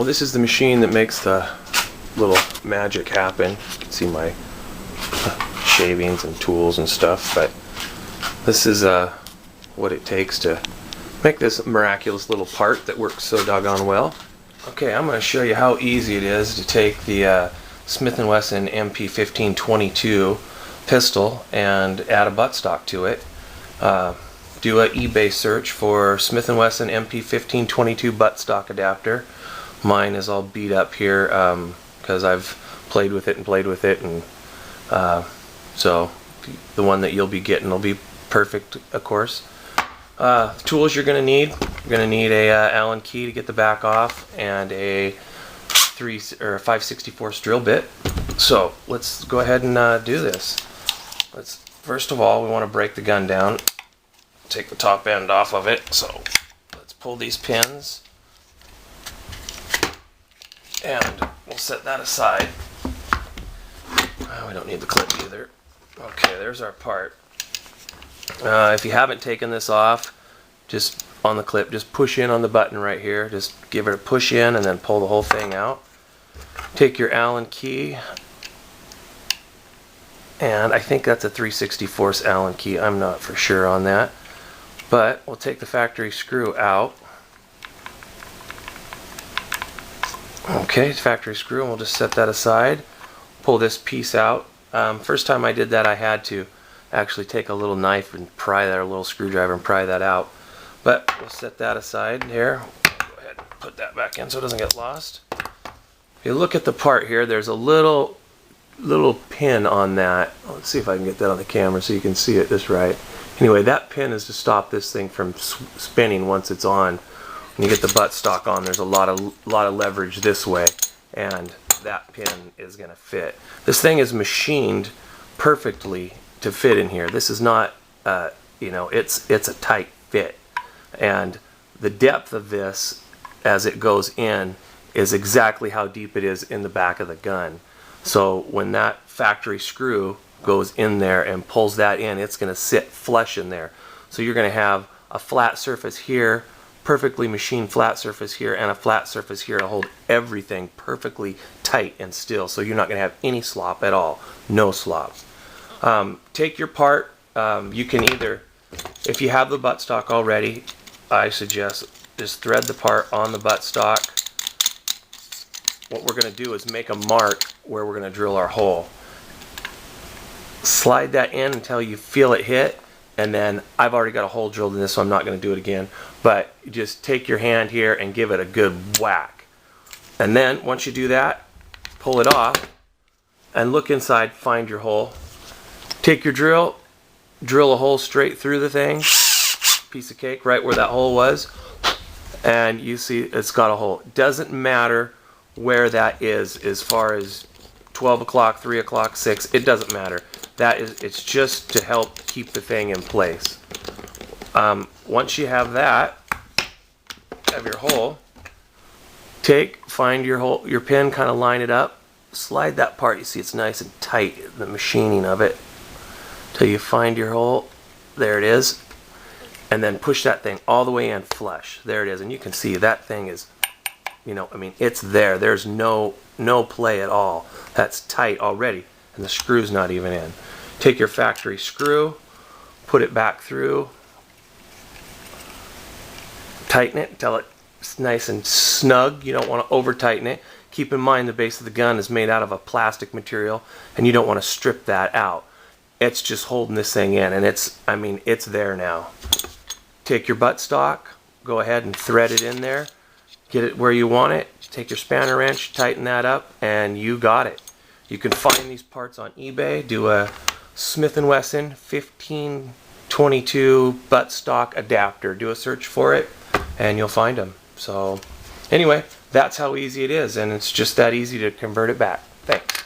Well, this is the machine that makes the little magic happen. You can see my shavings and tools and stuff, but this is what it takes to make this miraculous little part that works so doggone well. Okay, I'm going to show you how easy it is to take the Smith Wesson MP 1522 pistol and add a buttstock to it. Do a eBay search for Smith Wesson MP 1522 buttstock adapter. Mine is all beat up here because I've played with it, and so the one that you'll be getting will be perfect, of course. Tools you're going to need a Allen key to get the back off, and a 5/64 drill bit. So let's go ahead and do this. First of all, we want to break the gun down, take the top end off of it. So let's pull these pins, and we'll set that aside. We don't need the clip either. Okay, there's our part. If you haven't taken this off, just on the clip, just push in on the button right here. Just give it a push in and then pull the whole thing out. Take your Allen key, and I think that's a 3/64 Allen key. I'm not for sure on that, but we'll take the factory screw out. Okay, factory screw, and we'll just set that aside. Pull this piece out. First time I did that, I had to actually take a little knife and pry that, or a little screwdriver and pry that out. But we'll set that aside here. Go ahead and put that back in so it doesn't get lost. If you look at the part here, there's a little pin on that. Let's see if I can get that on the camera so you can see it just right. Anyway, that pin is to stop this thing from spinning once it's on. When you get the buttstock on, there's a lot of leverage this way, and that pin is going to fit. This thing is machined perfectly to fit in here. This is not, it's a tight fit, and the depth of this as it goes in is exactly how deep it is in the back of the gun. So when that factory screw goes in there and pulls that in, it's going to sit flush in there. So you're going to have a flat surface here, perfectly machined flat surface here, and a flat surface here to hold everything perfectly tight and still. So you're not going to have any slop at all. No slop. Take your part. You can either, if you have the buttstock already, I suggest just thread the part on the buttstock. What we're going to do is make a mark where we're going to drill our hole. Slide that in until you feel it hit, and then I've already got a hole drilled in this, so I'm not going to do it again. But you just take your hand here and give it a good whack. And then once you do that, pull it off and look inside, find your hole. Take your drill, drill a hole straight through the thing, piece of cake right where that hole was, and you see it's got a hole. It doesn't matter where that is, as far as 12 o'clock, 3 o'clock, 6, it doesn't matter. It's just to help keep the thing in place. Once you have that, have your hole, find your hole, your pin, kind of line it up, slide that part, you see it's nice and tight, the machining of it, till you find your hole. There it is, and then push that thing all the way in flush. There it is, and you can see that thing is, it's there. There's no play at all. That's tight already, and the screw's not even in. Take your factory screw, put it back through, tighten it until it's nice and snug. You don't want to over tighten it. Keep in mind the base of the gun is made out of a plastic material, and you don't want to strip that out. It's just holding this thing in, and it's there now. Take your buttstock, go ahead and thread it in there, get it where you want it. Take your spanner wrench, tighten that up, and you got it. You can find these parts on eBay. Do a Smith Wesson 1522 buttstock adapter. Do a search for it, and you'll find them. So anyway, that's how easy it is, and it's just that easy to convert it back. Thanks.